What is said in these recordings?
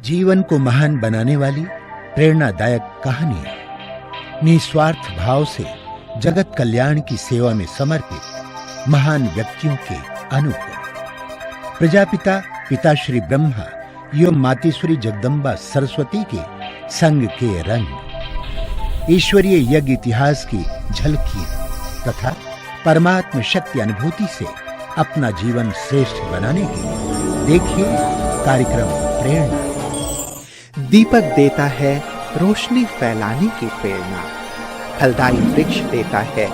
जीवन को महान बनाने वाली प्रेरणादायक कहानियां, निस्वार्थ भाव से जगत कल्याण की सेवा में समर्पित महान व्यक्तियों के अनुभव। प्रजापिता पिताश्री ब्रह्मा एवं मातेश्वरी जगदम्बा सरस्वती के संग के रंग, ईश्वरीय यज्ञ इतिहास की झलकियां तथा परमात्म शक्ति अनुभूति से अपना जीवन श्रेष्ठ बनाने के लिए देखिए कार्यक्रम प्रेरणा। दीपक देता है रोशनी फैलाने की प्रेरणा, फलदायी वृक्ष देता है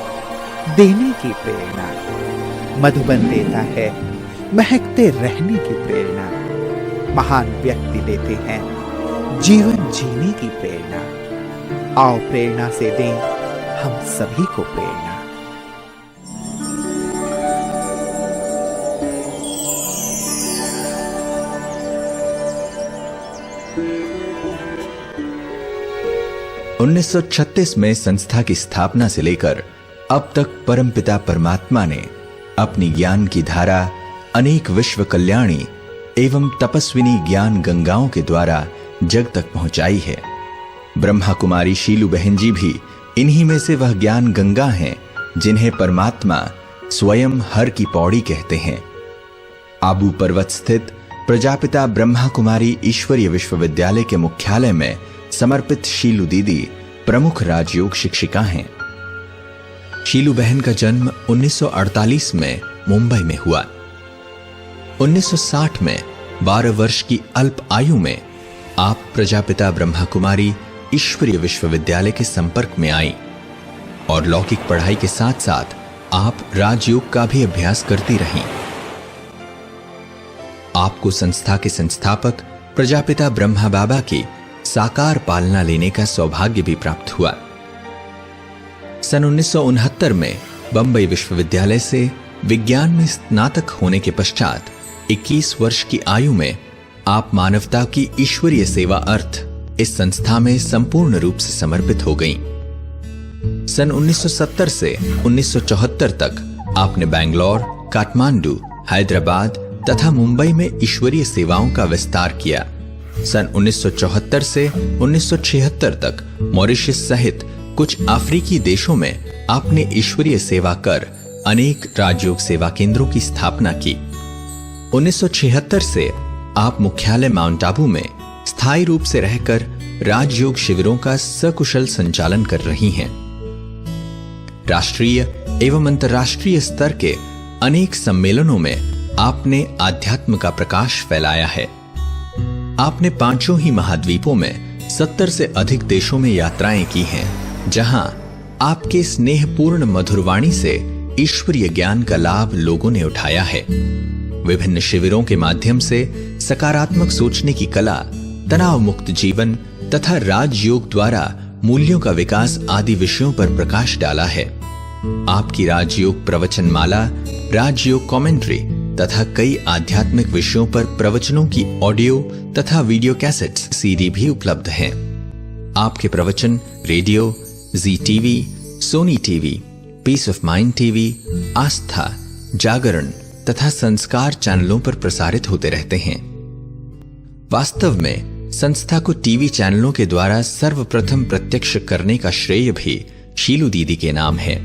देने की प्रेरणा, मधुबन देता है महकते रहने की प्रेरणा, महान व्यक्ति देते हैं जीवन जीने की प्रेरणा। आओ प्रेरणा से दें हम सभी को प्रेरणा। उन्नीस 1936 में संस्था की स्थापना से लेकर अब तक परमपिता परमात्मा ने अपनी ज्ञान की धारा अनेक विश्व कल्याणी एवं तपस्विनी ज्ञान गंगाओं के द्वारा जग तक पहुंचाई है। ब्रह्मा कुमारी शीलू बहन जी भी इन्हीं में से वह ज्ञान गंगा हैं जिन्हें परमात्मा स्वयं हर की पौड़ी कहते हैं। आबू पर्वत स्थित प्रजापिता ब्रह्मा कुमारी ईश्वरीय विश्वविद्यालय के मुख्यालय में समर्पित शीलू दीदी प्रमुख राजयोग शिक्षिका हैं। शीलू बहन का जन्म 1948 में मुंबई में हुआ। 1960 में 12 वर्ष की अल्प आयु में आप प्रजापिता ब्रह्मा कुमारी ईश्वरीय विश्वविद्यालय के संपर्क में आई और लौकिक पढ़ाई के साथ साथ आप राजयोग का भी अभ्यास करती रहीं। आपको संस्था के संस्थापक प्रजापिता ब्रह्मा बाबा की साकार पालना लेने का सौभाग्य भी प्राप्त हुआ। सन 1969 में बंबई विश्वविद्यालय से विज्ञान में स्नातक होने के पश्चात 21 वर्ष की आयु में आप मानवता की ईश्वरीय सेवा अर्थ इस संस्था में संपूर्ण रूप से समर्पित हो गईं। सन 1970 से 1974 तक आपने बैंगलोर, काठमांडू, हैदराबाद तथा मुंबई में ईश्वरीय सेवाओं का विस्तार किया। सन 1974 से 1976 तक मॉरिशस सहित कुछ अफ्रीकी देशों में आपने ईश्वरीय सेवा कर अनेक राजयोग सेवा केंद्रों की स्थापना की। 1976 से आप मुख्यालय माउंट आबू में स्थायी रूप से रहकर राजयोग शिविरों का सकुशल संचालन कर रही हैं। राष्ट्रीय एवं अंतर्राष्ट्रीय स्तर के अनेक सम्मेलनों में आपने आध्यात्म का प्रकाश फैलाया है। आपने पांचों ही महाद्वीपों में 70 से अधिक देशों में यात्राएं की हैं, जहां आपके स्नेहपूर्ण मधुरवाणी से ईश्वरीय ज्ञान का लाभ लोगों ने उठाया है। विभिन्न शिविरों के माध्यम से सकारात्मक सोचने की कला, तनाव मुक्त जीवन तथा राजयोग द्वारा मूल्यों का विकास आदि विषयों पर प्रकाश डाला है। आपकी राजयोग प्रवचनमाला, राजयोग कमेंट्री तथा कई आध्यात्मिक विषयों पर प्रवचनों की ऑडियो तथा वीडियो कैसेट्स सीडी भी उपलब्ध हैं। आपके प्रवचन radio, Zee TV, Sony TV, peace of mind TV, Aastha, Jagran तथा संस्कार चैनलों पर प्रसारित होते रहते हैं। वास्तव में संस्था को टीवी चैनलों के द्वारा सर्वप्रथम प्रत्यक्ष करने का श्रेय भी शीलू दीदी के नाम है।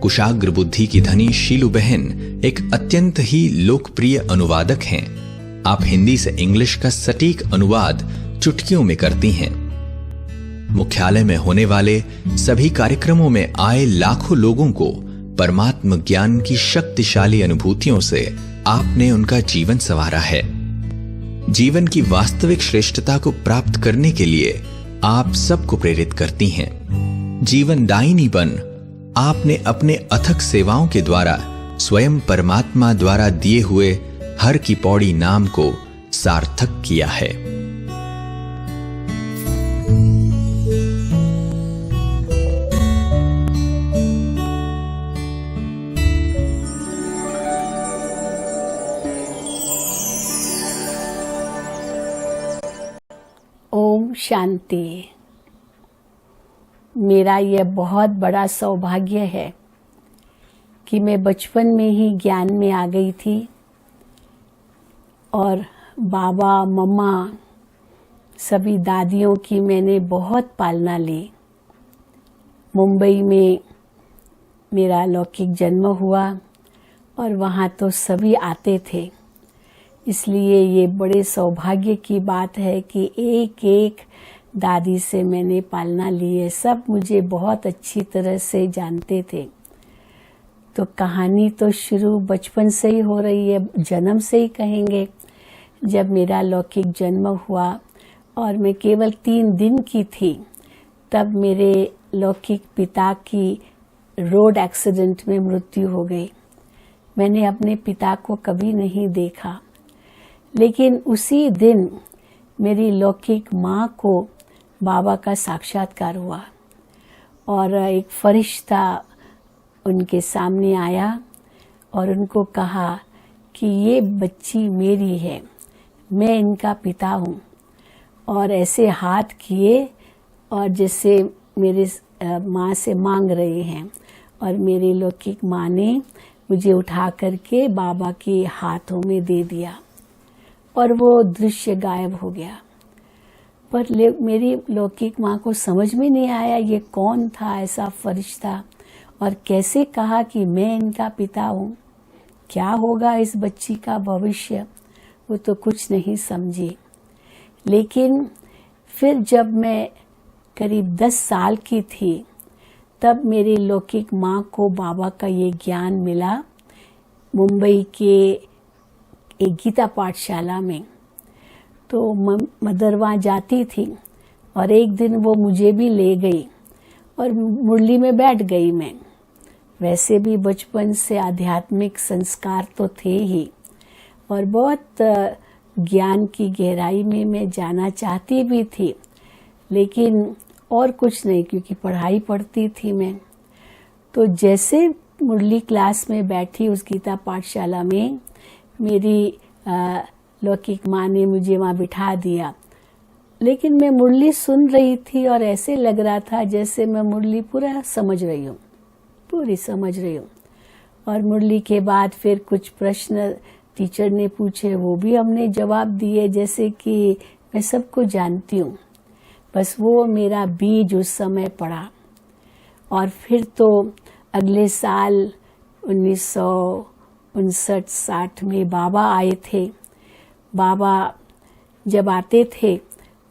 कुशाग्र बुद्धि की धनी शीलू बहन एक अत्यंत ही लोकप्रिय अनुवादक हैं। आप हिंदी से इंग्लिश का सटीक अनुवाद चुटकियों में करती हैं। मुख्यालय में होने वाले सभी कार्यक्रमों में आए लाखों लोगों को परमात्म ज्ञान की शक्तिशाली अनुभूतियों से आपने उनका जीवन संवारा है। जीवन की वास्तविक श्रेष्ठता को प्राप्त करने के लिए आप सबको प्रेरित करती हैं। जीवन दायिनी बन आपने अपने अथक सेवाओं के द्वारा स्वयं परमात्मा द्वारा दिए हुए हर की पौड़ी नाम को सार्थक किया है। ओम शांति। मेरा यह बहुत बड़ा सौभाग्य है कि मैं बचपन में ही ज्ञान में आ गई थी और बाबा मम्मा सभी दादियों की मैंने बहुत पालना ली। मुंबई में मेरा लौकिक जन्म हुआ और वहाँ तो सभी आते थे, इसलिए ये बड़े सौभाग्य की बात है कि एक एक दादी से मैंने पालना ली है। सब मुझे बहुत अच्छी तरह से जानते थे। तो कहानी तो शुरू बचपन से ही हो रही है, जन्म से ही कहेंगे। जब मेरा लौकिक जन्म हुआ और मैं केवल 3 दिन की थी, तब मेरे लौकिक पिता की रोड एक्सीडेंट में मृत्यु हो गई। मैंने अपने पिता को कभी नहीं देखा, लेकिन उसी दिन मेरी लौकिक माँ को बाबा का साक्षात्कार हुआ और एक फरिश्ता उनके सामने आया और उनको कहा कि ये बच्ची मेरी है, मैं इनका पिता हूँ। और ऐसे हाथ किए और जैसे मेरे माँ से मांग रहे हैं, और मेरी लौकिक माँ ने मुझे उठा करके बाबा के हाथों में दे दिया और वो दृश्य गायब हो गया। पर मेरी लौकिक माँ को समझ में नहीं आया ये कौन था ऐसा फरिश्ता, और कैसे कहा कि मैं इनका पिता हूँ, क्या होगा इस बच्ची का भविष्य, वो तो कुछ नहीं समझी। लेकिन फिर जब मैं करीब 10 साल की थी, तब मेरी लौकिक माँ को बाबा का ये ज्ञान मिला मुंबई के एक गीता पाठशाला में। तो मदर वहाँ जाती थी और एक दिन वो मुझे भी ले गई और मुरली में बैठ गई मैं। वैसे भी बचपन से आध्यात्मिक संस्कार तो थे ही और बहुत ज्ञान की गहराई में मैं जाना चाहती भी थी, लेकिन और कुछ नहीं, क्योंकि पढ़ाई पढ़ती थी मैं। तो जैसे मुरली क्लास में बैठी उस गीता पाठशाला में, मेरी लौकिक माँ ने मुझे वहाँ बिठा दिया, लेकिन मैं मुरली सुन रही थी और ऐसे लग रहा था जैसे मैं मुरली पूरा समझ रही हूँ, पूरी समझ रही हूँ। और मुरली के बाद फिर कुछ प्रश्न टीचर ने पूछे, वो भी हमने जवाब दिए जैसे कि मैं सबको जानती हूँ। बस वो मेरा बीज उस समय पड़ा। और फिर तो अगले साल 1959-60 में बाबा आए थे। बाबा जब आते थे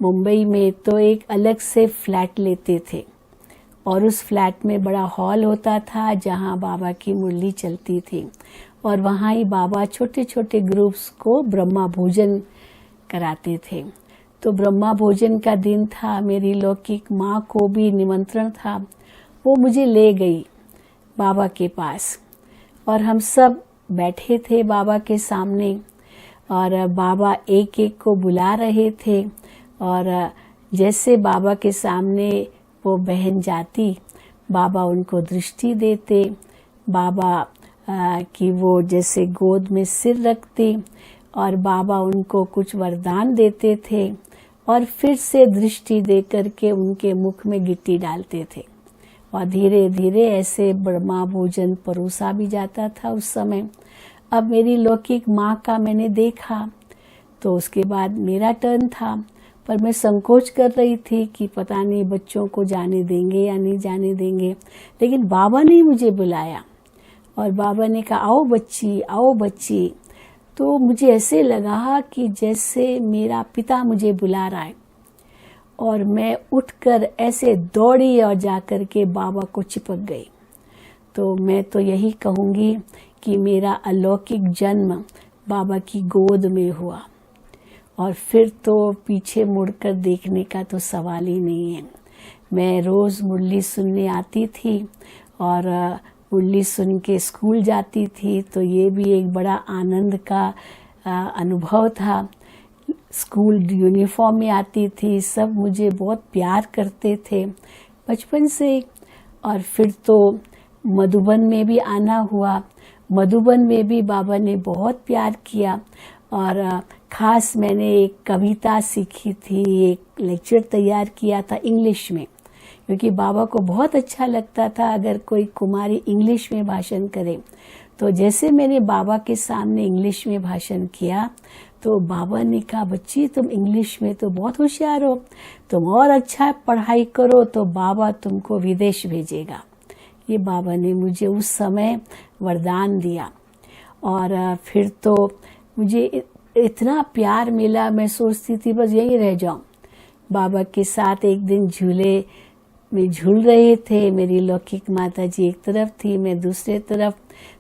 मुंबई में तो एक अलग से फ्लैट लेते थे और उस फ्लैट में बड़ा हॉल होता था जहाँ बाबा की मुरली चलती थी, और वहाँ ही बाबा छोटे छोटे ग्रुप्स को ब्रह्मा भोजन कराते थे। तो ब्रह्मा भोजन का दिन था, मेरी लौकिक माँ को भी निमंत्रण था। वो मुझे ले गई बाबा के पास और हम सब बैठे थे बाबा के सामने, और बाबा एक एक को बुला रहे थे। और जैसे बाबा के सामने वो बहन जाती, बाबा उनको दृष्टि देते, बाबा की वो जैसे गोद में सिर रखते और बाबा उनको कुछ वरदान देते थे और फिर से दृष्टि दे करके उनके मुख में गिट्टी डालते थे। और धीरे धीरे ऐसे ब्रह्मा भोजन परोसा भी जाता था उस समय। अब मेरी लौकिक माँ का मैंने देखा, तो उसके बाद मेरा टर्न था, पर मैं संकोच कर रही थी कि पता नहीं बच्चों को जाने देंगे या नहीं जाने देंगे। लेकिन बाबा ने मुझे बुलाया और बाबा ने कहा, आओ बच्ची, आओ बच्ची। तो मुझे ऐसे लगा कि जैसे मेरा पिता मुझे बुला रहा है, और मैं उठकर ऐसे दौड़ी और जाकर के बाबा को चिपक गई। तो मैं तो यही कहूँगी कि मेरा अलौकिक जन्म बाबा की गोद में हुआ, और फिर तो पीछे मुड़कर देखने का तो सवाल ही नहीं है। मैं रोज़ मुरली सुनने आती थी और मुरली सुन के स्कूल जाती थी, तो ये भी एक बड़ा आनंद का अनुभव था। स्कूल यूनिफॉर्म में आती थी, सब मुझे बहुत प्यार करते थे बचपन से। और फिर तो मधुबन में भी आना हुआ, मधुबन में भी बाबा ने बहुत प्यार किया। और ख़ास मैंने एक कविता सीखी थी, एक लेक्चर तैयार किया था इंग्लिश में, क्योंकि बाबा को बहुत अच्छा लगता था अगर कोई कुमारी इंग्लिश में भाषण करे। तो जैसे मैंने बाबा के सामने इंग्लिश में भाषण किया, तो बाबा ने कहा, बच्ची तुम इंग्लिश में तो बहुत होशियार हो, तुम और अच्छा पढ़ाई करो तो बाबा तुमको विदेश भेजेगा। ये बाबा ने मुझे उस समय वरदान दिया। और फिर तो मुझे इतना प्यार मिला, मैं सोचती थी बस यहीं रह जाऊं। बाबा के साथ एक दिन झूले में झूल रहे थे, मेरी लौकिक माता जी एक तरफ थी, मैं दूसरे तरफ।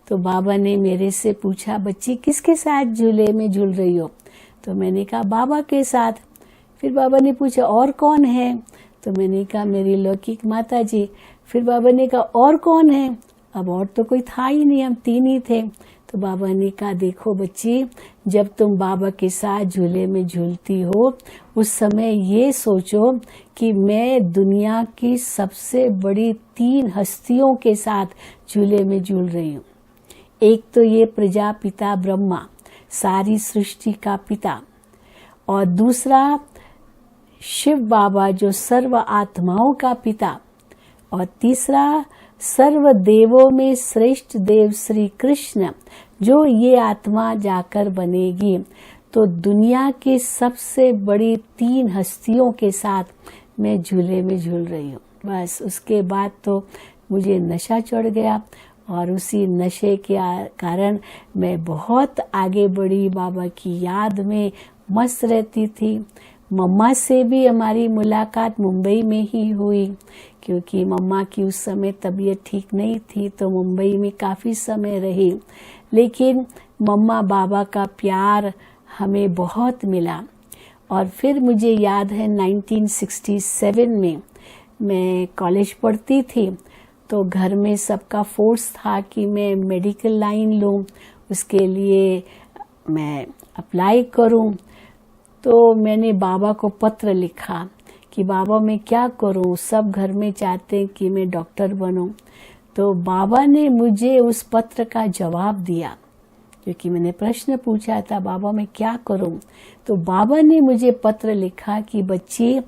तो बाबा ने मेरे से पूछा, बच्ची किसके साथ झूले में झूल रही हो? तो मैंने कहा बाबा के साथ। फिर बाबा ने पूछा और कौन है? तो मैंने कहा मेरी लौकिक माता जी। फिर बाबा ने कहा और कौन है? अब और तो कोई था ही नहीं, हम 3 ही थे। तो बाबा ने कहा, देखो बच्ची, जब तुम बाबा के साथ झूले में झूलती हो उस समय ये सोचो कि मैं दुनिया की सबसे बड़ी 3 हस्तियों के साथ झूले में झूल रही हूँ। एक तो ये प्रजापिता ब्रह्मा, सारी सृष्टि का पिता, और दूसरा शिव बाबा जो सर्व आत्माओं का पिता, और तीसरा सर्व देवों में श्रेष्ठ देव श्री कृष्ण, जो ये आत्मा जाकर बनेगी। तो दुनिया की सबसे बड़ी 3 हस्तियों के साथ मैं झूले में झूल रही हूँ। बस उसके बाद तो मुझे नशा चढ़ गया, और उसी नशे के कारण मैं बहुत आगे बढ़ी, बाबा की याद में मस्त रहती थी। मम्मा से भी हमारी मुलाकात मुंबई में ही हुई, क्योंकि मम्मा की उस समय तबीयत ठीक नहीं थी, तो मुंबई में काफ़ी समय रही। लेकिन मम्मा बाबा का प्यार हमें बहुत मिला। और फिर मुझे याद है 1967 में मैं कॉलेज पढ़ती थी, तो घर में सबका फोर्स था कि मैं मेडिकल लाइन लूँ, उसके लिए मैं अप्लाई करूँ। तो मैंने बाबा को पत्र लिखा कि बाबा मैं क्या करूं, सब घर में चाहते हैं कि मैं डॉक्टर बनूं। तो बाबा ने मुझे उस पत्र का जवाब दिया, क्योंकि मैंने प्रश्न पूछा था बाबा मैं क्या करूं। तो बाबा ने मुझे पत्र लिखा कि बच्ची,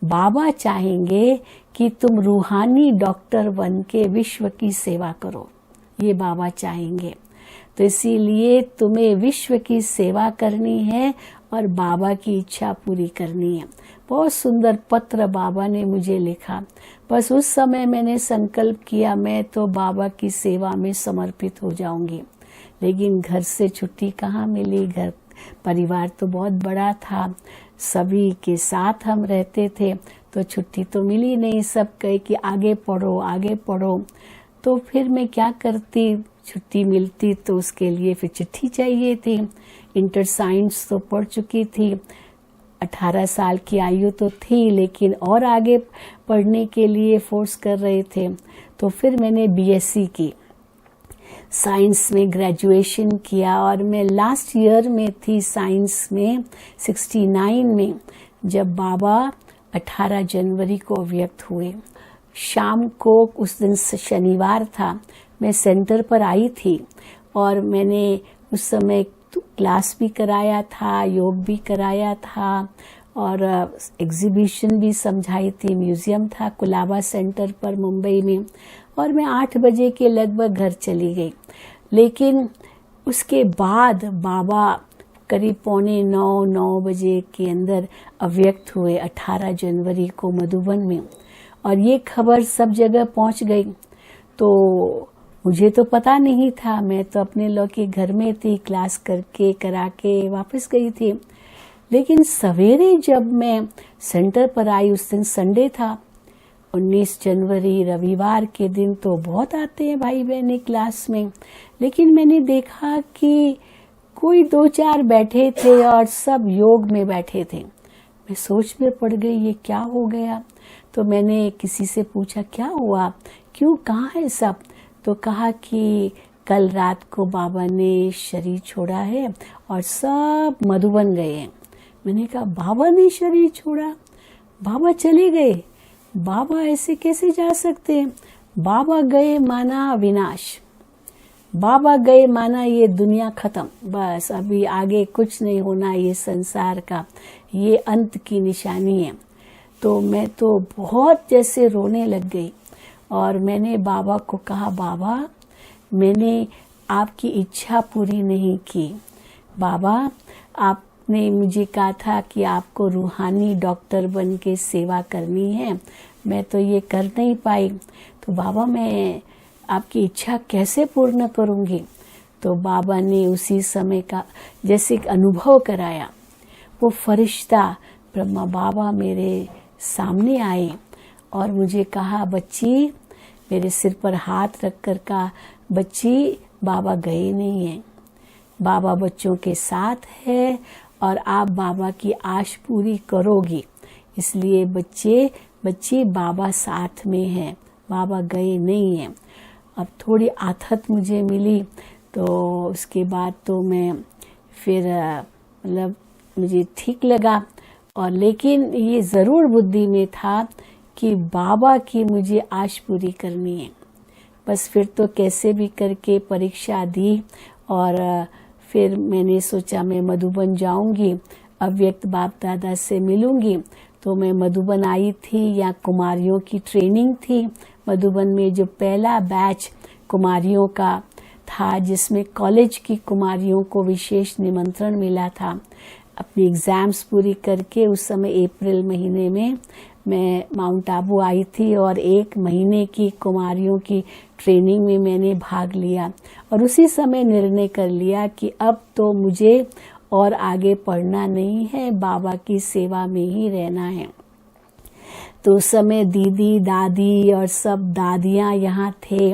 बाबा चाहेंगे कि तुम रूहानी डॉक्टर बन के विश्व की सेवा करो, ये बाबा चाहेंगे। तो इसीलिए तुम्हें विश्व की सेवा करनी है और बाबा की इच्छा पूरी करनी है। बहुत सुंदर पत्र बाबा ने मुझे लिखा। बस उस समय मैंने संकल्प किया मैं तो बाबा की सेवा में समर्पित हो जाऊंगी। लेकिन घर से छुट्टी कहाँ मिली, घर परिवार तो बहुत बड़ा था, सभी के साथ हम रहते थे, तो छुट्टी तो मिली नहीं। सब कहे कि आगे पढ़ो आगे पढ़ो। तो फिर मैं क्या करती, छुट्टी मिलती तो उसके लिए फिर चिट्ठी चाहिए थी। इंटर साइंस तो पढ़ चुकी थी, 18 साल की आयु तो थी, लेकिन और आगे पढ़ने के लिए फोर्स कर रहे थे। तो फिर मैंने बीएससी की, साइंस में ग्रेजुएशन किया, और मैं लास्ट ईयर में थी साइंस में 69 में, जब बाबा 18 जनवरी को व्यक्त हुए। शाम को, उस दिन शनिवार था, मैं सेंटर पर आई थी, और मैंने उस समय क्लास भी कराया था, योग भी कराया था, और एग्जीबिशन भी समझाई थी। म्यूजियम था कुलाबा सेंटर पर मुंबई में, और मैं 8 बजे के लगभग घर चली गई। लेकिन उसके बाद बाबा करीब 8:45-9 बजे के अंदर अव्यक्त हुए 18 जनवरी को मधुबन में, और ये खबर सब जगह पहुंच गई। तो मुझे तो पता नहीं था, मैं तो अपने लौकिक घर में थी, क्लास करके करा के वापस गई थी। लेकिन सवेरे जब मैं सेंटर पर आई, उस दिन संडे था, 19 जनवरी रविवार के दिन तो बहुत आते हैं भाई बहनी क्लास में। लेकिन मैंने देखा कि कोई 2-4 बैठे थे और सब योग में बैठे थे। मैं सोच में पड़ गई, ये क्या हो गया। तो मैंने किसी से पूछा क्या हुआ, क्यों, कहाँ है सब। तो कहा कि कल रात को बाबा ने शरीर छोड़ा है और सब मधुबन गए हैं। मैंने कहा बाबा ने शरीर छोड़ा, बाबा चले गए, बाबा ऐसे कैसे जा सकते हैं। बाबा गए माना विनाश, बाबा गए माना ये दुनिया खत्म, बस अभी आगे कुछ नहीं होना, ये संसार का ये अंत की निशानी है। तो मैं तो बहुत जैसे रोने लग गई, और मैंने बाबा को कहा बाबा मैंने आपकी इच्छा पूरी नहीं की, बाबा आप ने मुझे कहा था कि आपको रूहानी डॉक्टर बन के सेवा करनी है। मैं तो ये कर नहीं पाई, तो बाबा मैं आपकी इच्छा कैसे पूर्ण करूँगी। तो बाबा ने उसी समय का जैसे अनुभव कराया, वो फरिश्ता ब्रह्मा बाबा मेरे सामने आए और मुझे कहा, बच्ची, मेरे सिर पर हाथ रख कर कहा, बच्ची बाबा गए नहीं हैं, बाबा बच्चों के साथ है और आप बाबा की आश पूरी करोगी, इसलिए बच्ची बाबा साथ में हैं, बाबा गए नहीं हैं। अब थोड़ी आथत मुझे मिली, तो उसके बाद तो मैं फिर मतलब मुझे ठीक लगा, और लेकिन ये ज़रूर बुद्धि में था कि बाबा की मुझे आश पूरी करनी है। बस फिर तो कैसे भी करके परीक्षा दी और फिर मैंने सोचा मैं मधुबन जाऊंगी, अव्यक्त बाप दादा से मिलूंगी। तो मैं मधुबन आई थी, या कुमारियों की ट्रेनिंग थी मधुबन में, जो पहला बैच कुमारियों का था जिसमें कॉलेज की कुमारियों को विशेष निमंत्रण मिला था। अपनी एग्ज़ाम्स पूरी करके उस समय अप्रैल महीने में मैं माउंट आबू आई थी और 1 महीने की कुमारियों की ट्रेनिंग में मैंने भाग लिया, और उसी समय निर्णय कर लिया कि अब तो मुझे और आगे पढ़ना नहीं है, बाबा की सेवा में ही रहना है। तो उस समय दीदी दादी और सब दादियाँ यहाँ थे,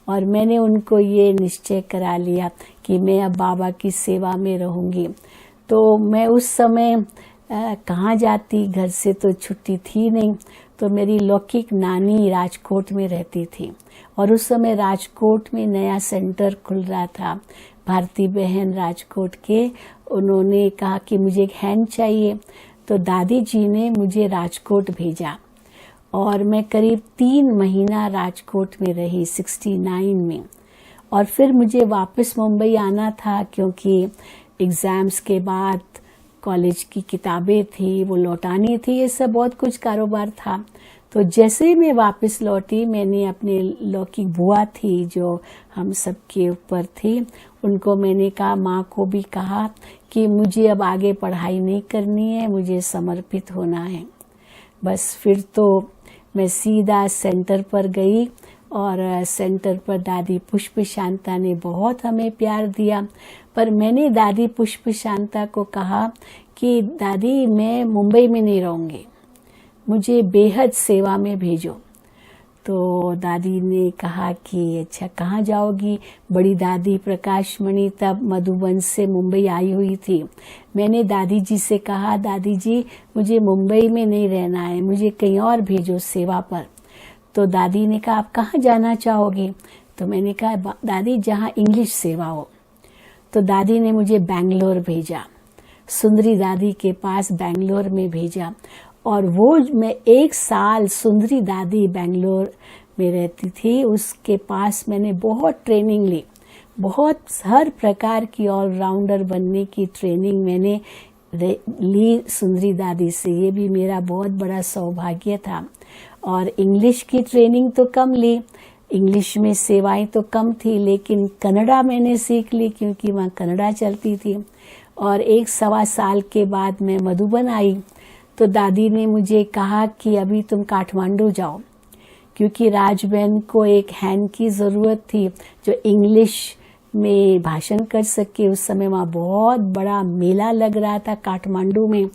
और मैंने उनको ये निश्चय करा लिया कि मैं अब बाबा की सेवा में रहूँगी। तो मैं उस समय कहाँ जाती, घर से तो छुट्टी थी नहीं। तो मेरी लौकिक नानी राजकोट में रहती थी, और उस समय राजकोट में नया सेंटर खुल रहा था, भारती बहन राजकोट के। उन्होंने कहा कि मुझे एक हैंड चाहिए, तो दादी जी ने मुझे राजकोट भेजा, और मैं करीब 3 महीना राजकोट में रही 69 में। और फिर मुझे वापस मुंबई आना था, क्योंकि एग्ज़ाम्स के बाद कॉलेज की किताबें थी वो लौटानी थी, ये सब बहुत कुछ कारोबार था। तो जैसे ही मैं वापस लौटी, मैंने अपने लौकिक बुआ थी जो हम सबके ऊपर थी, उनको मैंने कहा, माँ को भी कहा कि मुझे अब आगे पढ़ाई नहीं करनी है, मुझे समर्पित होना है। बस फिर तो मैं सीधा सेंटर पर गई, और सेंटर पर दादी पुष्प शांता ने बहुत हमें प्यार दिया। पर मैंने दादी पुष्प शांता को कहा कि दादी मैं मुंबई में नहीं रहूँगी, मुझे बेहद सेवा में भेजो। तो दादी ने कहा कि अच्छा कहाँ जाओगी। बड़ी दादी प्रकाशमणि तब मधुबन से मुंबई आई हुई थी। मैंने दादी जी से कहा, दादी जी मुझे मुंबई में नहीं रहना है, मुझे कहीं और भेजो सेवा पर। तो दादी ने कहा आप कहाँ जाना चाहोगी। तो मैंने कहा दादी जहाँ इंग्लिश सेवा हो। तो दादी ने मुझे बेंगलोर भेजा, सुंदरी दादी के पास बेंगलोर में भेजा, और वो मैं 1 साल सुंदरी दादी बेंगलोर में रहती थी, उसके पास मैंने बहुत ट्रेनिंग ली, बहुत हर प्रकार की ऑलराउंडर बनने की ट्रेनिंग मैंने ली सुंदरी दादी से। ये भी मेरा बहुत बड़ा सौभाग्य था। और इंग्लिश की ट्रेनिंग तो कम ली, इंग्लिश में सेवाएं तो कम थी, लेकिन कन्नड़ा मैंने सीख ली क्योंकि वहाँ कन्नड़ा चलती थी। और 1-1.25 साल के बाद मैं मधुबन आई, तो दादी ने मुझे कहा कि अभी तुम काठमांडू जाओ, क्योंकि राजबहन को एक हैंड की ज़रूरत थी जो इंग्लिश में भाषण कर सके। उस समय वहाँ बहुत बड़ा मेला लग रहा था काठमांडू में।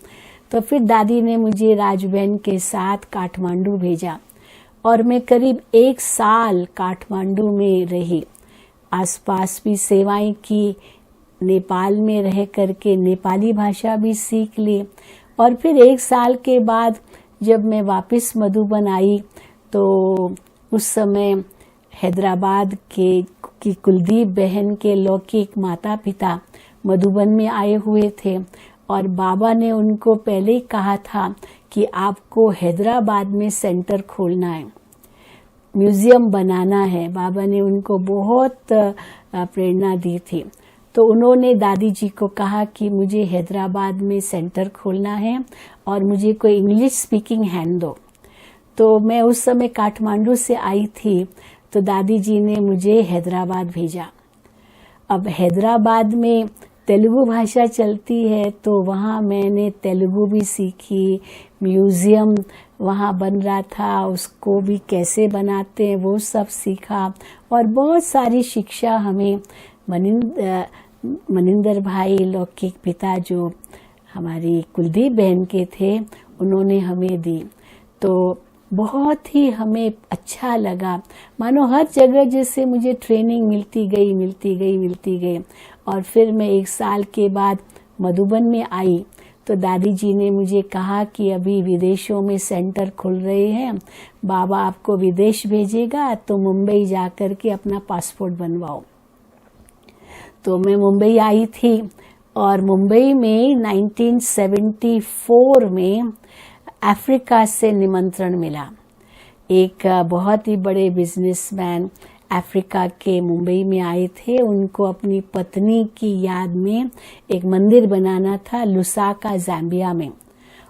तो फिर दादी ने मुझे राजबहन के साथ काठमांडू भेजा, और मैं करीब 1 साल काठमांडू में रही। आसपास भी सेवाएं की, नेपाल में रह करके नेपाली भाषा भी सीख ली। और फिर 1 साल के बाद जब मैं वापस मधुबन आई, तो उस समय हैदराबाद की कुलदीप बहन के लौकिक माता पिता मधुबन में आए हुए थे, और बाबा ने उनको पहले ही कहा था कि आपको हैदराबाद में सेंटर खोलना है, म्यूजियम बनाना है। बाबा ने उनको बहुत प्रेरणा दी थी। तो उन्होंने दादी जी को कहा कि मुझे हैदराबाद में सेंटर खोलना है और मुझे कोई इंग्लिश स्पीकिंग हैंड दो। तो मैं उस समय काठमांडू से आई थी, तो दादी जी ने मुझे हैदराबाद भेजा। अब हैदराबाद में तेलुगु भाषा चलती है, तो वहाँ मैंने तेलुगु भी सीखी। म्यूज़ियम वहाँ बन रहा था, उसको भी कैसे बनाते हैं वो सब सीखा। और बहुत सारी शिक्षा हमें मनिंदर भाई लौकिक पिता जो हमारी कुलदीप बहन के थे, उन्होंने हमें दी। तो बहुत ही हमें अच्छा लगा, मानो हर जगह जैसे मुझे ट्रेनिंग मिलती गई। और फिर मैं 1 साल के बाद मधुबन में आई, तो दादी जी ने मुझे कहा कि अभी विदेशों में सेंटर खुल रहे हैं, बाबा आपको विदेश भेजेगा, तो मुंबई जाकर के अपना पासपोर्ट बनवाओ। तो मैं मुंबई आई थी, और मुंबई में 1974 में अफ्रीका से निमंत्रण मिला। एक बहुत ही बड़े बिजनेसमैन अफ्रीका के मुंबई में आए थे। उनको अपनी पत्नी की याद में एक मंदिर बनाना था लुसाका, ज़ाम्बिया में।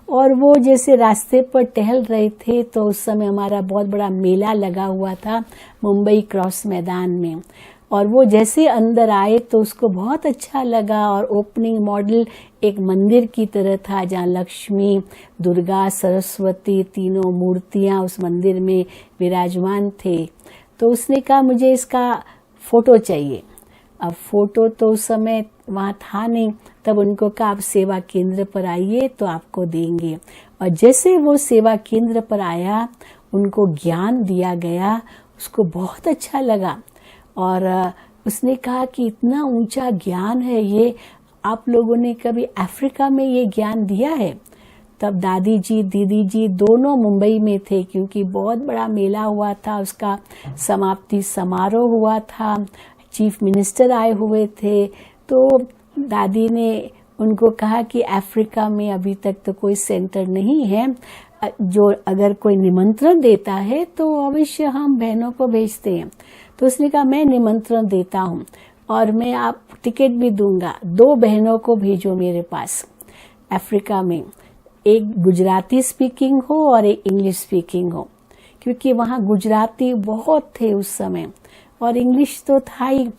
और वो जैसे रास्ते पर टहल रहे थे, तो उस समय हमारा बहुत बड़ा मेला लगा हुआ था मुंबई क्रॉस मैदान में। और वो जैसे अंदर आए तो उसको बहुत अच्छा लगा, और ओपनिंग मॉडल एक मंदिर की तरह था, जहाँ लक्ष्मी, दुर्गा, सरस्वती तीनों मूर्तियाँ उस मंदिर में विराजमान थे। तो उसने कहा मुझे इसका फोटो चाहिए। अब फोटो तो उस समय वहाँ था नहीं, तब उनको कहा आप सेवा केंद्र पर आइए तो आपको देंगे। और जैसे वो सेवा केंद्र पर आया, उनको ज्ञान दिया गया, उसको बहुत अच्छा लगा। और उसने कहा कि इतना ऊंचा ज्ञान है ये, आप लोगों ने कभी अफ्रीका में ये ज्ञान दिया है? तब दादी जी, दीदी जी दोनों मुंबई में थे, क्योंकि बहुत बड़ा मेला हुआ था, उसका समाप्ति समारोह हुआ था, चीफ मिनिस्टर आए हुए थे। तो दादी ने उनको कहा कि अफ्रीका में अभी तक तो कोई सेंटर नहीं है, जो अगर कोई निमंत्रण देता है तो अवश्य हम बहनों को भेजते हैं। तो उसने कहा मैं निमंत्रण देता हूँ, और मैं आप टिकट भी दूंगा, 2 बहनों को भेजो मेरे पास अफ्रीका में, एक गुजराती स्पीकिंग हो और एक इंग्लिश स्पीकिंग हो, क्योंकि वहाँ गुजराती बहुत थे उस समय, और इंग्लिश तो था ही।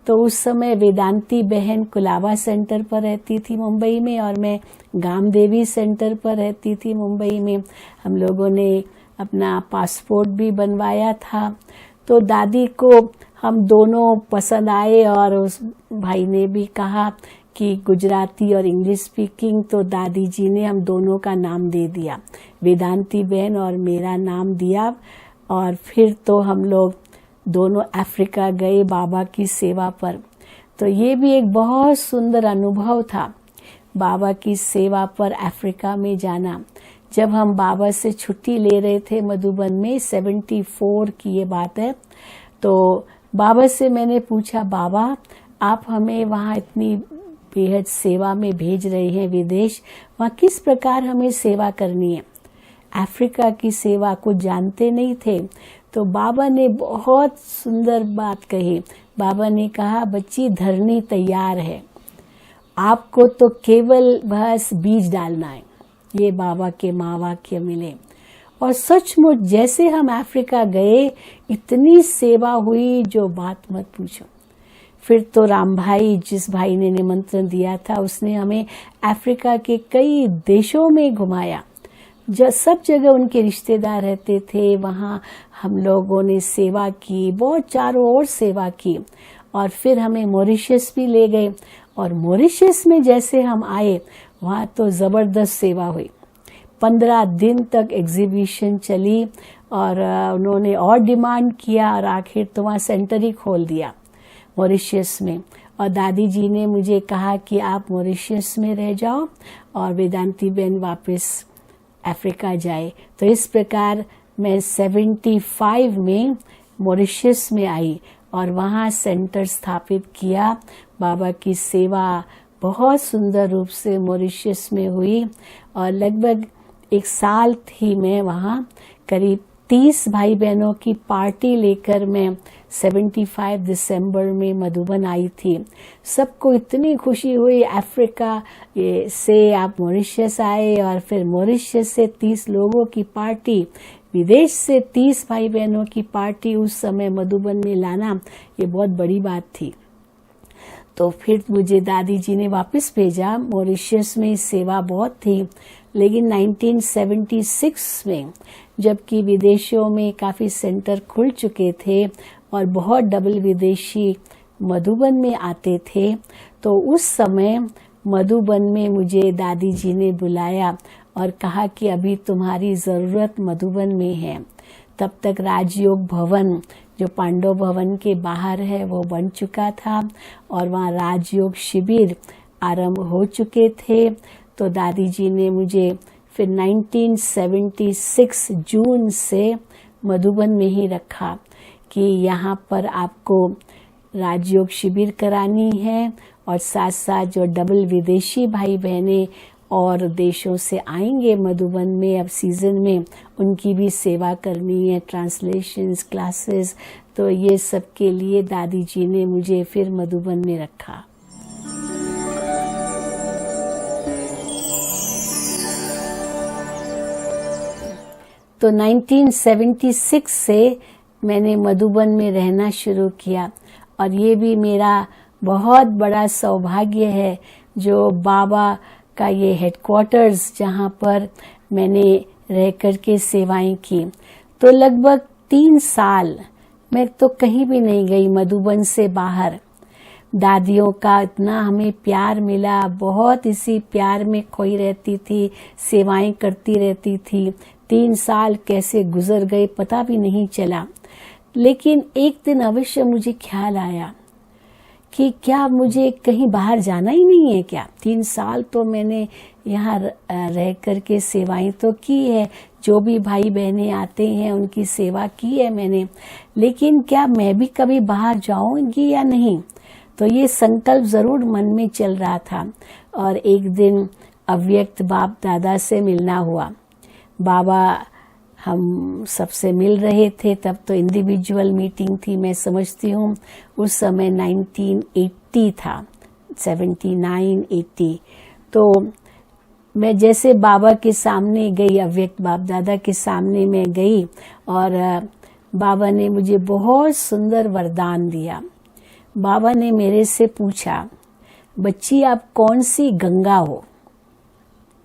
तो उस समय वेदांती बहन कुलाबा सेंटर पर रहती थी मुंबई में, और मैं गामदेवी सेंटर पर रहती थी मुंबई में। हम लोगों ने अपना पासपोर्ट भी बनवाया था। तो दादी को हम दोनों पसंद आए, और उस भाई ने भी कहा कि गुजराती और इंग्लिश स्पीकिंग, तो दादी जी ने हम दोनों का नाम दे दिया, वेदांती बहन और मेरा नाम दिया। और फिर तो हम लोग दोनों अफ्रीका गए बाबा की सेवा पर। तो ये भी एक बहुत सुंदर अनुभव था, बाबा की सेवा पर अफ्रीका में जाना। जब हम बाबा से छुट्टी ले रहे थे मधुबन में, 74 की ये बात है, तो बाबा से मैंने पूछा, बाबा आप हमें वहाँ इतनी बेहद सेवा में भेज रहे हैं विदेश, वहाँ किस प्रकार हमें सेवा करनी है? अफ्रीका की सेवा को जानते नहीं थे। तो बाबा ने बहुत सुंदर बात कही। बाबा ने कहा, बच्ची धरनी तैयार है, आपको तो केवल बस बीज डालना है। ये बाबा के महावाक्य मिले। और सचमुच जैसे हम अफ्रीका गए, इतनी सेवा हुई जो बात मत पूछो। फिर तो राम भाई, जिस भाई ने निमंत्रण दिया था, उसने हमें अफ्रीका के कई देशों में घुमाया। सब जगह उनके रिश्तेदार रहते थे, वहाँ हम लोगों ने सेवा की, बहुत चारों ओर सेवा की। और फिर हमें मॉरिशस भी ले गए, और मॉरिशस में जैसे हम आए, वहाँ तो ज़बरदस्त सेवा हुई। 15 दिन तक एग्जीबिशन चली, और उन्होंने और डिमांड किया, और आखिर तो वहाँ सेंटर ही खोल दिया मॉरिशस में। और दादी जी ने मुझे कहा कि आप मॉरिशस में रह जाओ, और वेदांती बहन वापस अफ्रीका जाए। तो इस प्रकार मैं 75 में मॉरिशस में आई, और वहाँ सेंटर स्थापित किया। बाबा की सेवा बहुत सुंदर रूप से मॉरिशस में हुई, और लगभग 1 साल थी मैं वहाँ। करीब 30 भाई बहनों की पार्टी लेकर मैं 75 दिसंबर में मधुबन आई थी। सबको इतनी खुशी हुई, अफ्रीका से आप मॉरिशस आए, और फिर मॉरिशस से 30 लोगों की पार्टी, विदेश से 30 भाई बहनों की पार्टी उस समय मधुबन में लाना, ये बहुत बड़ी बात थी। तो फिर मुझे दादी जी ने वापस भेजा। मॉरिशस में सेवा बहुत थी, लेकिन 1976 में जबकि विदेशों में काफ़ी सेंटर खुल चुके थे और बहुत डबल विदेशी मधुबन में आते थे, तो उस समय मधुबन में मुझे दादी जी ने बुलाया और कहा कि अभी तुम्हारी ज़रूरत मधुबन में है। तब तक राजयोग भवन जो पांडव भवन के बाहर है वो बन चुका था और वहाँ राजयोग शिविर आरंभ हो चुके थे। तो दादी जी ने मुझे फिर 1976 जून से मधुबन में ही रखा कि यहाँ पर आपको राजयोग शिविर करानी है और साथ साथ जो डबल विदेशी भाई बहनें और देशों से आएंगे मधुबन में अब सीजन में, उनकी भी सेवा करनी है, ट्रांसलेशंस, क्लासेस। तो ये सब के लिए दादी जी ने मुझे फिर मधुबन में रखा। तो 1976 से मैंने मधुबन में रहना शुरू किया और ये भी मेरा बहुत बड़ा सौभाग्य है जो बाबा का ये हेडक्वार्टर्स जहाँ पर मैंने रह कर के सेवाएं की। तो लगभग 3 साल मैं तो कहीं भी नहीं गई मधुबन से बाहर। दादियों का इतना हमें प्यार मिला, बहुत इसी प्यार में खोई रहती थी, सेवाएं करती रहती थी। 3 साल कैसे गुजर गए पता भी नहीं चला। लेकिन एक दिन अवश्य मुझे ख्याल आया कि क्या मुझे कहीं बाहर जाना ही नहीं है क्या? 3 साल तो मैंने यहाँ रह करके सेवाएं तो की है, जो भी भाई बहनें आते हैं उनकी सेवा की है मैंने, लेकिन क्या मैं भी कभी बाहर जाऊंगी या नहीं? तो ये संकल्प जरूर मन में चल रहा था। और एक दिन अव्यक्त बाप दादा से मिलना हुआ। बाबा हम सबसे मिल रहे थे, तब तो इंडिविजुअल मीटिंग थी, मैं समझती हूँ उस समय 1980 था, 79-80। तो मैं जैसे बाबा के सामने गई, अव्यक्त बाप दादा के सामने मैं गई और बाबा ने मुझे बहुत सुंदर वरदान दिया। बाबा ने मेरे से पूछा, बच्ची आप कौन सी गंगा हो?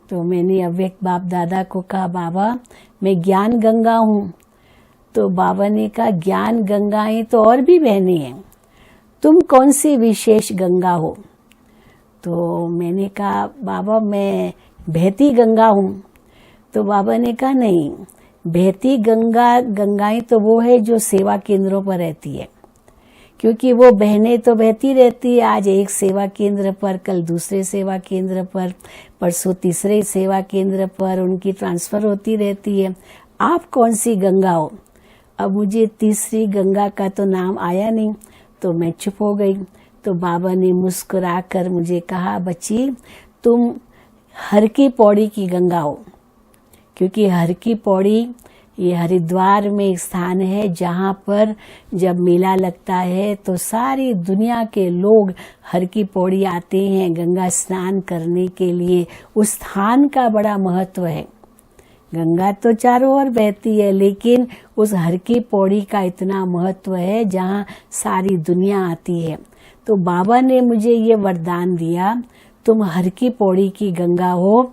तो मैंने अव्यक्त बाप दादा को कहा, बाबा मैं ज्ञान गंगा हूँ। तो बाबा ने कहा, ज्ञान गंगाएं तो और भी बहनें हैं, तुम कौन सी विशेष गंगा हो? तो मैंने कहा, बाबा मैं बहती गंगा हूँ। तो बाबा ने कहा, नहीं, बहती गंगाएं तो वो है जो सेवा केंद्रों पर रहती है, क्योंकि वो बहनें तो बहती रहती है, आज एक सेवा केंद्र पर, कल दूसरे सेवा केंद्र पर, परसों तीसरे सेवा केंद्र पर, उनकी ट्रांसफर होती रहती है। आप कौन सी गंगा हो? अब मुझे तीसरी गंगा का तो नाम आया नहीं, तो मैं चुप हो गई। तो बाबा ने मुस्कुरा कर मुझे कहा, बच्ची तुम हर की पौड़ी की गंगा हो, क्योंकि हर की पौड़ी ये हरिद्वार में एक स्थान है जहाँ पर जब मेला लगता है तो सारी दुनिया के लोग हर की पौड़ी आते हैं गंगा स्नान करने के लिए। उस स्थान का बड़ा महत्व है। गंगा तो चारों ओर बहती है, लेकिन उस हर की पौड़ी का इतना महत्व है जहाँ सारी दुनिया आती है। तो बाबा ने मुझे ये वरदान दिया, तुम हर की पौड़ी की गंगा हो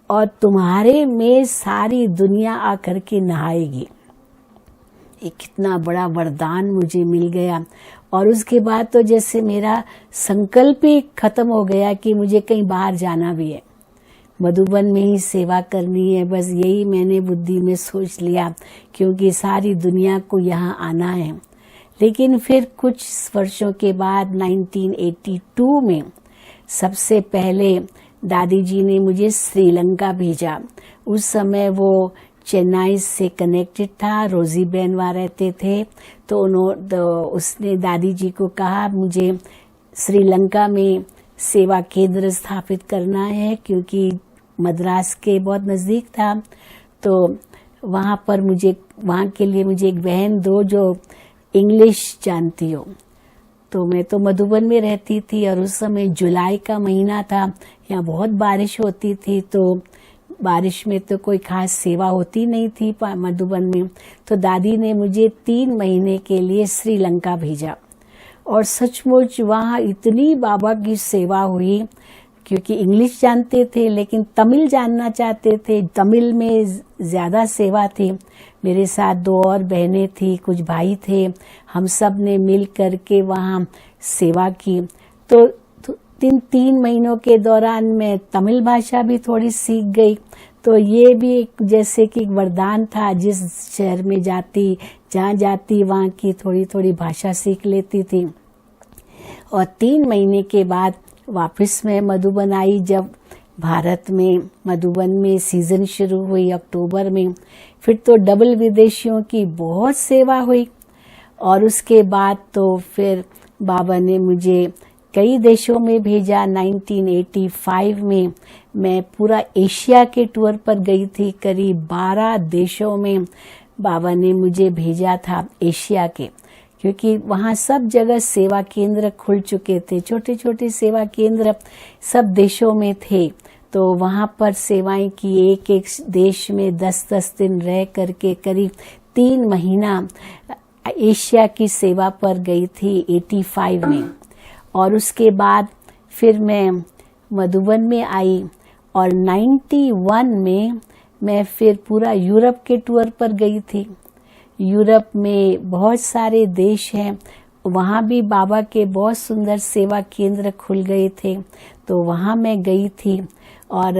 और तुम्हारे में सारी दुनिया आकर के नहाएगी। ये कितना बड़ा वरदान मुझे मिल गया। और उसके बाद तो जैसे मेरा संकल्प ही खत्म हो गया कि मुझे कहीं बाहर जाना भी है, मधुबन में ही सेवा करनी है, बस यही मैंने बुद्धि में सोच लिया, क्योंकि सारी दुनिया को यहाँ आना है। लेकिन फिर कुछ वर्षों के बाद 1982 में सबसे पहले दादी जी ने मुझे श्रीलंका भेजा। उस समय वो चेन्नई से कनेक्टेड था, रोजी बहन वहाँ रहते थे। तो उसने दादी जी को कहा, मुझे श्रीलंका में सेवा केंद्र स्थापित करना है, क्योंकि मद्रास के बहुत नज़दीक था। तो वहाँ पर वहाँ के लिए मुझे एक बहन दो जो इंग्लिश जानती हो। तो मैं तो मधुबन में रहती थी और उस समय जुलाई का महीना था, यहाँ बहुत बारिश होती थी। तो बारिश में तो कोई खास सेवा होती नहीं थी मधुबन में। तो दादी ने मुझे 3 महीने के लिए श्रीलंका भेजा और सचमुच वहाँ इतनी बाबा की सेवा हुई, क्योंकि इंग्लिश जानते थे लेकिन तमिल जानना चाहते थे। तमिल में ज़्यादा सेवा थी। मेरे साथ 2 और बहनें थी, कुछ भाई थे, हम सब ने मिल करके वहाँ सेवा की। तो 3 महीनों के दौरान मैं तमिल भाषा भी थोड़ी सीख गई। तो ये भी एक जैसे कि वरदान था, जिस शहर में जाती, जहाँ जाती वहाँ की थोड़ी थोड़ी भाषा सीख लेती थी। और 3 महीने के बाद वापस मैं मधुबन आई। जब भारत में मधुबन में सीजन शुरू हुई अक्टूबर में, फिर तो डबल विदेशियों की बहुत सेवा हुई। और उसके बाद तो फिर बाबा ने मुझे कई देशों में भेजा। 1985 में मैं पूरा एशिया के टूर पर गई थी। करीब 12 देशों में बाबा ने मुझे भेजा था एशिया के, क्योंकि वहाँ सब जगह सेवा केंद्र खुल चुके थे। छोटे छोटे सेवा केंद्र सब देशों में थे। तो वहाँ पर सेवाएं की, एक एक देश में 10-10 दिन रह करके करीब 3 महीना एशिया की सेवा पर गई थी 85 में। और उसके बाद फिर मैं मधुबन में आई और 91 में मैं फिर पूरा यूरोप के टूर पर गई थी। यूरोप में बहुत सारे देश हैं, वहाँ भी बाबा के बहुत सुंदर सेवा केंद्र खुल गए थे। तो वहाँ मैं गई थी। और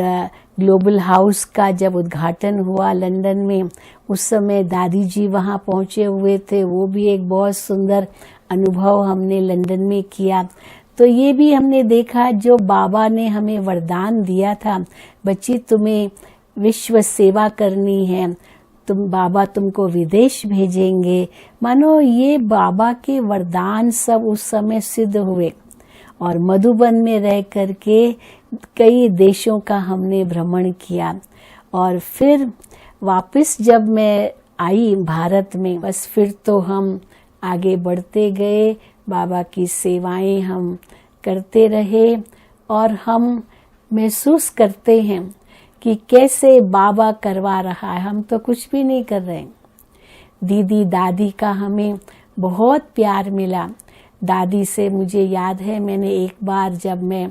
ग्लोबल हाउस का जब उद्घाटन हुआ लंदन में, उस समय दादी जी वहाँ पहुँचे हुए थे। वो भी एक बहुत सुंदर अनुभव हमने लंदन में किया। तो ये भी हमने देखा, जो बाबा ने हमें वरदान दिया था, बच्ची तुम्हें विश्व सेवा करनी है, बाबा तुमको विदेश भेजेंगे। मानो ये बाबा के वरदान सब उस समय सिद्ध हुए। और मधुबन में रह करके कई देशों का हमने भ्रमण किया। और फिर वापस जब मैं आई भारत में, बस फिर तो हम आगे बढ़ते गए, बाबा की सेवाएं हम करते रहे। और हम महसूस करते हैं कि कैसे बाबा करवा रहा है, हम तो कुछ भी नहीं कर रहे। दीदी दादी का हमें बहुत प्यार मिला। दादी से मुझे याद है, मैंने एक बार जब मैं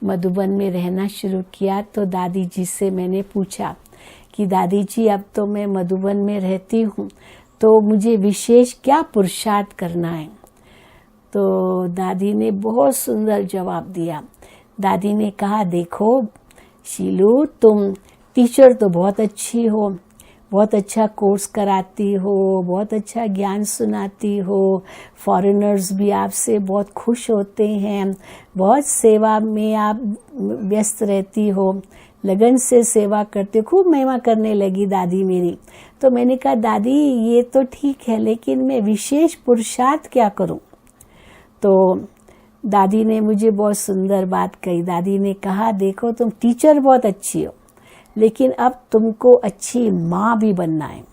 मधुबन में रहना शुरू किया तो दादी जी से मैंने पूछा कि दादी जी अब तो मैं मधुबन में रहती हूँ, तो मुझे विशेष क्या पुरुषार्थ करना है। तो दादी ने बहुत सुंदर जवाब दिया। दादी ने कहा, देखो शीलू, तुम टीचर तो बहुत अच्छी हो, बहुत अच्छा कोर्स कराती हो, बहुत अच्छा ज्ञान सुनाती हो, फॉरेनर्स भी आपसे बहुत खुश होते हैं, बहुत सेवा में आप व्यस्त रहती हो, लगन से सेवा करते, खूब महिमा करने लगी दादी मेरी। तो मैंने कहा, दादी ये तो ठीक है, लेकिन मैं विशेष पुरुषार्थ क्या करूं। तो दादी ने मुझे बहुत सुंदर बात कही। दादी ने कहा, देखो तुम टीचर बहुत अच्छी हो, लेकिन अब तुमको अच्छी माँ भी बनना है।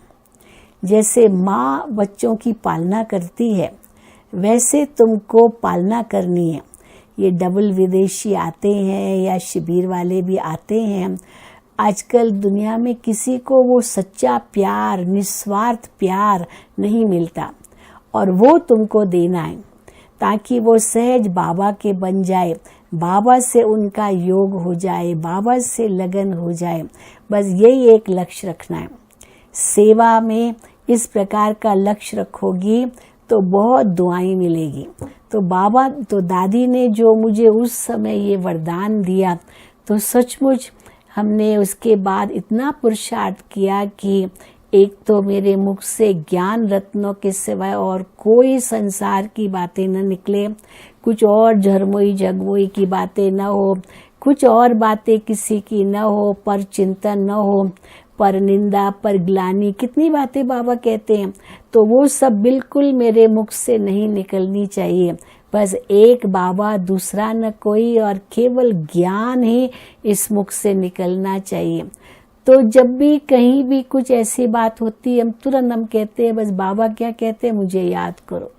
जैसे माँ बच्चों की पालना करती है, वैसे तुमको पालना करनी है। ये डबल विदेशी आते हैं या शिविर वाले भी आते हैं, आजकल दुनिया में किसी को वो सच्चा प्यार, निस्वार्थ प्यार नहीं मिलता, और वो तुमको देना है ताकि वो सहज बाबा के बन जाए, बाबा से उनका योग हो जाए, बाबा से लगन हो जाए। बस यही एक लक्ष्य रखना है। सेवा में इस प्रकार का लक्ष्य रखोगी तो बहुत दुआएं मिलेगी। तो दादी ने जो मुझे उस समय ये वरदान दिया, तो सचमुच हमने उसके बाद इतना पुरुषार्थ किया कि एक तो मेरे मुख से ज्ञान रत्नों के सिवाय और कोई संसार की बातें न निकले, कुछ और झरमोई झगमोई की बातें न हो, कुछ और बातें किसी की न हो, पर चिंतन न हो, पर निंदा, पर ग्लानि, कितनी बातें बाबा कहते हैं, तो वो सब बिल्कुल मेरे मुख से नहीं निकलनी चाहिए। बस एक बाबा, दूसरा न कोई, और केवल ज्ञान ही इस मुख से निकलना चाहिए। तो जब भी कहीं भी कुछ ऐसी बात होती है, हम तुरंत हम कहते हैं, बस बाबा क्या कहते हैं मुझे याद करो।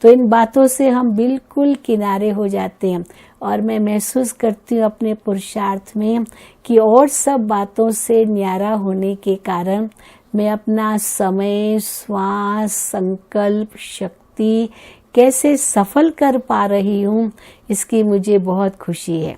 तो इन बातों से हम बिल्कुल किनारे हो जाते हैं। और मैं महसूस करती हूँ अपने पुरुषार्थ में कि और सब बातों से न्यारा होने के कारण मैं अपना समय, श्वास, संकल्प, शक्ति प्रति कैसे सफल कर पा रही हूँ, इसकी मुझे बहुत खुशी है।